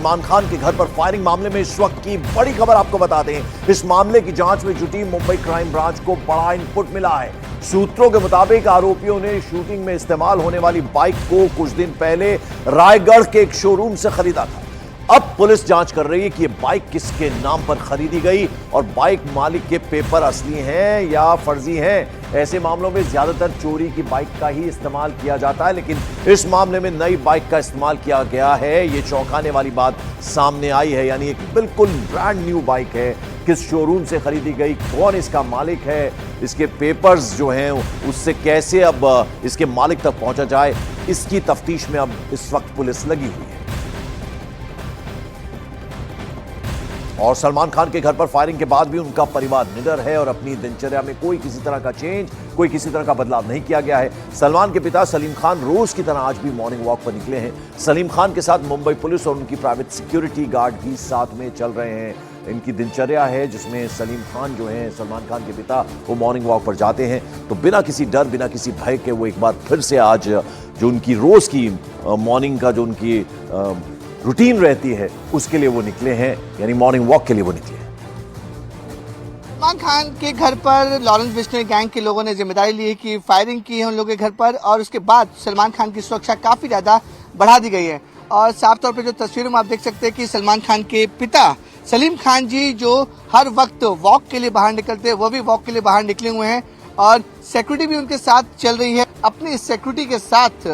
सलमान खान के घर पर फायरिंग मामले में इस वक्त की बड़ी खबर आपको बता दें। इस मामले की जांच में जुटी मुंबई क्राइम ब्रांच को बड़ा इनपुट मिला है। सूत्रों के मुताबिक आरोपियों ने शूटिंग में इस्तेमाल होने वाली बाइक को कुछ दिन पहले रायगढ़ के एक शोरूम से खरीदा था। अब पुलिस जांच कर रही है कि ये बाइक किसके नाम पर खरीदी गई और बाइक मालिक के पेपर असली हैं या फर्जी हैं। ऐसे मामलों में ज्यादातर चोरी की बाइक का ही इस्तेमाल किया जाता है, लेकिन इस मामले में नई बाइक का इस्तेमाल किया गया है। ये चौंकाने वाली बात सामने आई है, यानी एक बिल्कुल ब्रांड न्यू बाइक है। किस शोरूम से खरीदी गई, कौन इसका मालिक है, इसके पेपर्स जो हैं उससे कैसे अब इसके मालिक तक पहुंचा जाए, इसकी तफ्तीश में अब इस वक्त पुलिस लगी हुई है। और सलमान खान के घर पर फायरिंग के बाद भी उनका परिवार निडर है और अपनी दिनचर्या में कोई किसी तरह का चेंज, कोई किसी तरह का बदलाव नहीं किया गया है। सलमान के पिता सलीम खान रोज की तरह आज भी मॉर्निंग वॉक पर निकले हैं। सलीम खान के साथ मुंबई पुलिस और उनकी प्राइवेट सिक्योरिटी गार्ड भी साथ में चल रहे हैं। इनकी दिनचर्या है जिसमें सलीम खान जो हैं, सलमान खान के पिता, वो मॉर्निंग वॉक पर जाते हैं तो बिना किसी डर, बिना किसी भय के वो एक बार फिर से आज जो उनकी रोज की मॉर्निंग का जो उनकी रूटीन रहती है उसके लिए वो निकले हैं, यानी मॉर्निंग वॉक के लिए वो निकले हैं। सलमान खान के घर पर लॉरेंस बिश्नोई गैंग के लोगों ने जिम्मेदारी ली है कि फायरिंग की है उन लोगों के घर पर और उसके बाद सलमान खान की सुरक्षा काफी ज्यादा बढ़ा दी गई है। और साफ तौर पर जो तस्वीरों में आप देख सकते हैं कि सलमान खान के पिता सलीम खान जी जो हर वक्त वॉक के लिए बाहर निकलते हैं, वो भी वॉक के लिए बाहर निकले हुए हैं और सिक्योरिटी भी उनके साथ चल रही है। अपनी सिक्योरिटी के साथ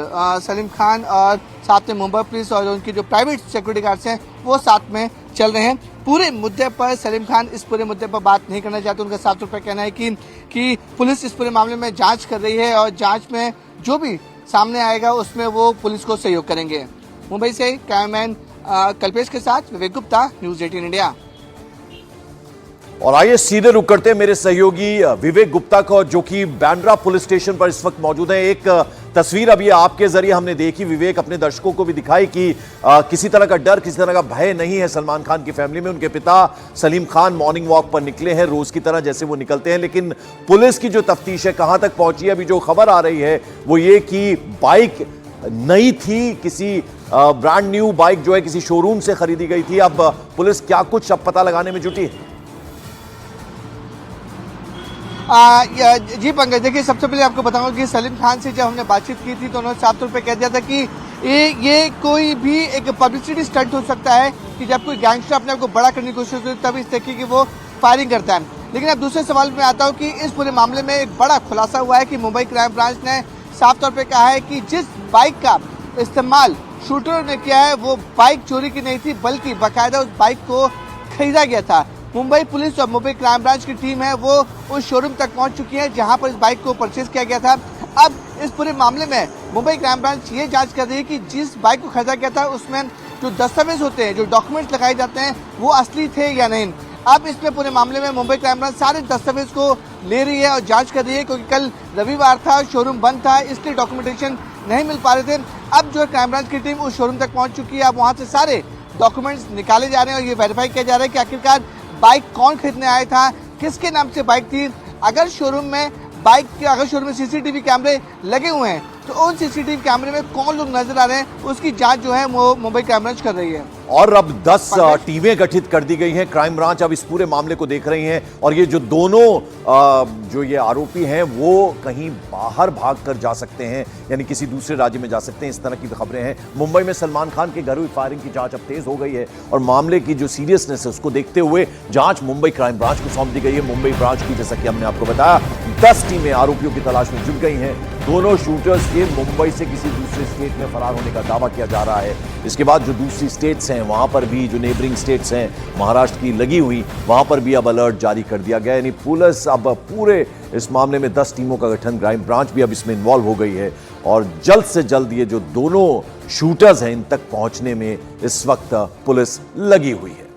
सलीम खान और साथ में मुंबई पुलिस और उनकी जो प्राइवेट सिक्योरिटी गार्ड्स हैं वो साथ में चल रहे हैं। पूरे मुद्दे पर सलीम खान इस पूरे मुद्दे पर बात नहीं करना चाहते। उनका साफ तौर पर कहना है कि पुलिस इस पूरे मामले में जांच कर रही है और जांच में जो भी सामने आएगा उसमें वो पुलिस को सहयोग करेंगे। मुंबई से कैमरामैन कल्पेश के साथ विवेक गुप्ता, न्यूज़ 18 इंडिया। और आइए सीधे रुक करते हैं मेरे सहयोगी विवेक गुप्ता को, जो कि बांद्रा पुलिस स्टेशन पर इस वक्त मौजूद है। एक तस्वीर अभी आपके जरिए हमने देखी विवेक, अपने दर्शकों को भी दिखाई कि किसी तरह का डर, किसी तरह का भय नहीं है सलमान खान की फैमिली में। उनके पिता सलीम खान मॉर्निंग वॉक पर निकले हैं रोज की तरह जैसे वो निकलते हैं, लेकिन पुलिस की जो तफ्तीश है कहां तक पहुंची है। अभी जो खबर आ रही है वो ये कि बाइक नई थी, किसी ब्रांड न्यू बाइक जो है किसी शोरूम से खरीदी गई थी। अब पुलिस क्या कुछ अब पता लगाने में जुटी है? जी पंकज, देखिए सबसे पहले आपको बताऊंगा कि सलीम खान से जब हमने बातचीत की थी तो उन्होंने साफ तौर पे कह दिया था कि ये कोई भी एक पब्लिसिटी स्टंट हो सकता है कि जब कोई गैंगस्टर अपने आप को बड़ा करने की कोशिश करता है तब इस तरीके की वो फायरिंग करता है। लेकिन अब दूसरे सवाल में आता हूँ कि इस पूरे मामले में एक बड़ा खुलासा हुआ है कि मुंबई क्राइम ब्रांच ने साफ तौर पर कहा है कि जिस बाइक का इस्तेमाल शूटरों ने किया है वो बाइक चोरी की नहीं थी, बल्कि बाकायदा उस बाइक को खरीदा गया था। मुंबई पुलिस और मुंबई क्राइम ब्रांच की टीम है वो उस शोरूम तक पहुंच चुकी है जहां पर इस बाइक को परचेज किया गया था। अब इस पूरे मामले में मुंबई क्राइम ब्रांच ये जांच कर रही है कि जिस बाइक को खरीदा गया था उसमें जो दस्तावेज होते हैं, जो डॉक्यूमेंट्स लगाए जाते हैं, वो असली थे या नहीं। अब इसमें पूरे मामले में मुंबई क्राइम ब्रांच सारे दस्तावेज को ले रही है और जाँच कर रही है, क्योंकि कल रविवार था, शोरूम बंद था, इसलिए डॉक्यूमेंटेशन नहीं मिल पा रहे थे। अब जो क्राइम ब्रांच की टीम उस शोरूम तक पहुंच चुकी है। अब वहां से सारे डॉक्यूमेंट्स निकाले जा रहे हैं और ये वेरीफाई किया जा रहा है कि आखिरकार बाइक कौन खरीदने आया था, किसके नाम से बाइक थी। अगर शोरूम में सीसीटीवी कैमरे लगे हुए हैं तो उन सीसीटीवी कैमरे में कौन लोग नजर आ रहे हैं उसकी जांच जो है वो मुंबई क्राइम ब्रांच कर रही है। और अब 10 टीमें गठित कर दी गई हैं। क्राइम ब्रांच अब इस पूरे मामले को देख रही हैं और ये जो दोनों जो ये आरोपी हैं वो कहीं बाहर भाग कर जा सकते हैं, यानी किसी दूसरे राज्य में जा सकते हैं, इस तरह की खबरें हैं। मुंबई में सलमान खान के घर हुई फायरिंग की जांच अब तेज हो गई है और मामले की जो सीरियसनेस है उसको देखते हुए जांच मुंबई क्राइम ब्रांच को सौंप दी गई है। मुंबई ब्रांच की, जैसा कि हमने आपको बताया, 10 टीमें आरोपियों की तलाश में जुट गई हैं। दोनों शूटर्स के मुंबई से किसी दूसरे स्टेट में फरार होने का दावा किया जा रहा है। इसके बाद जो दूसरी स्टेट्स हैं वहां पर भी, जो नेबरिंग स्टेट्स हैं महाराष्ट्र की लगी हुई, वहां पर भी अब अलर्ट जारी कर दिया गया। यानी पुलिस अब पूरे इस मामले में 10 टीमों का गठन, क्राइम ब्रांच भी अब इसमें इन्वॉल्व हो गई है और जल्द से जल्द ये जो दोनों शूटर्स हैं इन तक पहुंचने में इस वक्त पुलिस लगी हुई है।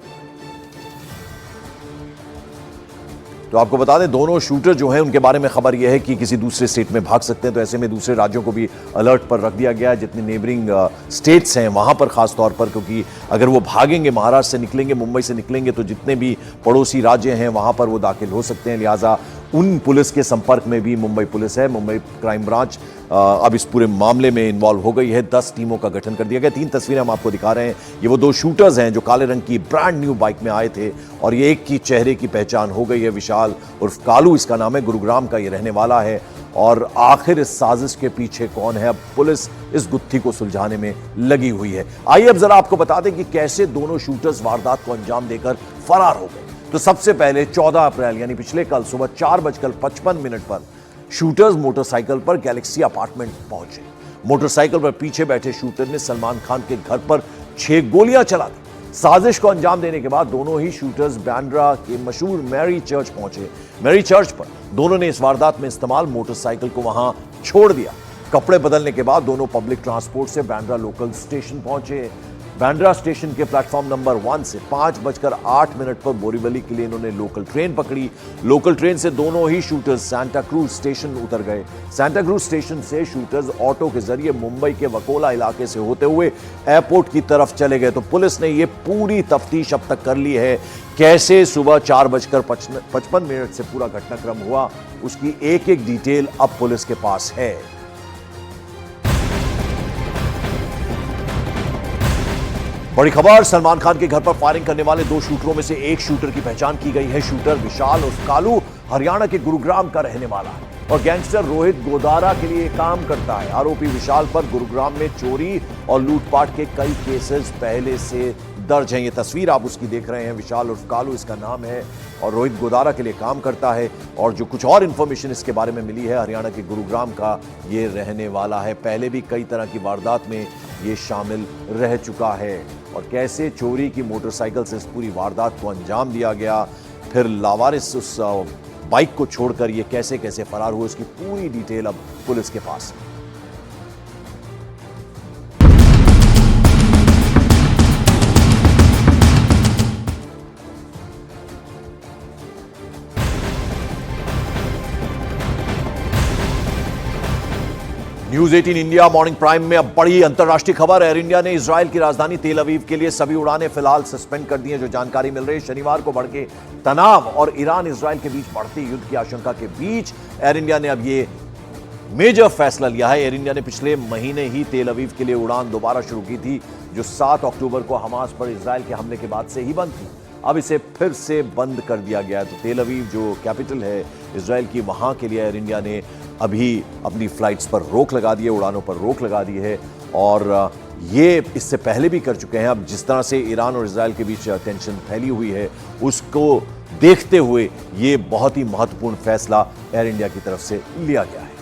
तो आपको बता दें दोनों शूटर जो हैं उनके बारे में खबर यह है कि किसी दूसरे स्टेट में भाग सकते हैं, तो ऐसे में दूसरे राज्यों को भी अलर्ट पर रख दिया गया है। जितने नेबरिंग स्टेट्स हैं वहां पर खास तौर पर, क्योंकि अगर वो भागेंगे, महाराष्ट्र से निकलेंगे, मुंबई से निकलेंगे, तो जितने भी पड़ोसी राज्य हैं वहां पर वो दाखिल हो सकते हैं। लिहाजा उन पुलिस के संपर्क में भी मुंबई पुलिस है। मुंबई क्राइम ब्रांच अब इस पूरे मामले में इन्वॉल्व हो गई है। 10 टीमों का गठन कर दिया गया। 3 तस्वीरें हम आपको दिखा रहे हैं। ये वो 2 शूटर्स हैं जो काले रंग की ब्रांड न्यू बाइक में आए थे, और ये एक की चेहरे की पहचान हो गई है। विशाल उर्फ कालू इसका नाम है, गुरुग्राम का ये रहने वाला है। और आखिर इस साजिश के पीछे कौन है, अब पुलिस इस गुत्थी को सुलझाने में लगी हुई है। आइए अब जरा आपको बता दें कि कैसे दोनों शूटर्स वारदात को अंजाम देकर फरार हो गए। तो सबसे पहले 14 अप्रैल यानी पिछले कल सुबह 4:55 पर शूटर्स मोटरसाइकिल पर गैलेक्सी अपार्टमेंट पहुंचे। मोटरसाइकिल पर पीछे बैठे शूटर ने सलमान खान के घर पर 6 गोलियां चला दी। साजिश को अंजाम देने के बाद दोनों ही शूटर्स बांद्रा के मशहूर मैरी चर्च पहुंचे। मैरी चर्च पर दोनों ने इस वारदात में इस्तेमाल मोटरसाइकिल को वहां छोड़ दिया। कपड़े बदलने के बाद दोनों पब्लिक ट्रांसपोर्ट से बांद्रा लोकल स्टेशन पहुंचे। बांद्रा स्टेशन के प्लेटफॉर्म नंबर 1 से 5:08 पर बोरीवली के लिए इन्होंने लोकल ट्रेन पकड़ी। लोकल ट्रेन से दोनों ही शूटर्स सांता क्रूज स्टेशन उतर गए। सांता क्रूज स्टेशन से शूटर्स ऑटो के जरिए मुंबई के वकोला इलाके से होते हुए एयरपोर्ट की तरफ चले गए। तो पुलिस ने यह पूरी तफ्तीश अब तक कर ली है, कैसे सुबह 4:55 से पूरा घटनाक्रम हुआ, उसकी एक एक डिटेल अब पुलिस के पास है। बड़ी खबर, सलमान खान के घर पर फायरिंग करने वाले 2 शूटरों में से एक शूटर की पहचान की गई है। शूटर विशाल उर्फ कालू हरियाणा के गुरुग्राम का रहने वाला है और गैंगस्टर रोहित गोदारा के लिए काम करता है। आरोपी विशाल पर गुरुग्राम में चोरी और लूटपाट के कई केसेस पहले से दर्ज हैं। ये तस्वीर आप उसकी देख रहे हैं। विशाल उर्फ कालू इसका नाम है और रोहित गोदारा के लिए काम करता है। और जो कुछ और इंफॉर्मेशन इसके बारे में मिली है, हरियाणा के गुरुग्राम का ये रहने वाला है। पहले भी कई तरह की वारदात में ये शामिल रह चुका है। और कैसे चोरी की मोटरसाइकिल से इस पूरी वारदात को अंजाम दिया गया, फिर लावारिस उस बाइक को छोड़कर ये कैसे कैसे फरार हुए, उसकी पूरी डिटेल अब पुलिस के पास है। न्यूज 18 इंडिया मॉर्निंग प्राइम में अब बड़ी अंतर्राष्ट्रीय खबर। एयर इंडिया ने इजराइल की राजधानी तेल अवीव के लिए सभी उड़ानें फिलहाल सस्पेंड कर दी हैं। जो जानकारी मिल रही है, शनिवार को भड़के तनाव और ईरान इजराइल के बीच बढ़ते युद्ध की आशंका के बीच एयर इंडिया ने अब ये मेजर फैसला लिया है। एयर इंडिया ने पिछले महीने ही तेल अवीव के लिए उड़ान दोबारा शुरू की थी, जो 7 अक्टूबर को हमास पर इजराइल के हमले के बाद से ही बंद थी। अब इसे फिर से बंद कर दिया गया है। तो तेल अवीव जो कैपिटल है इजराइल की, वहां के लिए एयर इंडिया ने अभी अपनी फ्लाइट्स पर रोक लगा दी है, उड़ानों पर रोक लगा दी है। और ये इससे पहले भी कर चुके हैं। अब जिस तरह से ईरान और इजराइल के बीच टेंशन फैली हुई है, उसको देखते हुए ये बहुत ही महत्वपूर्ण फैसला एयर इंडिया की तरफ से लिया गया है।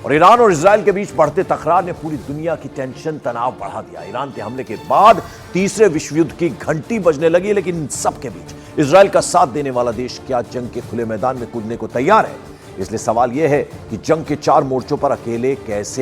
और ईरान और इजराइल के बीच बढ़ते तकरार ने पूरी दुनिया की टेंशन, तनाव बढ़ा दिया। ईरान के हमले के बाद तीसरे विश्व युद्ध की घंटी बजने लगी, लेकिन इन सब के बीच इजराइल का साथ देने वाला देश क्या जंग के खुले मैदान में कूदने को तैयार है? इसलिए सवाल यह है कि जंग के 4 मोर्चों पर अकेले कैसे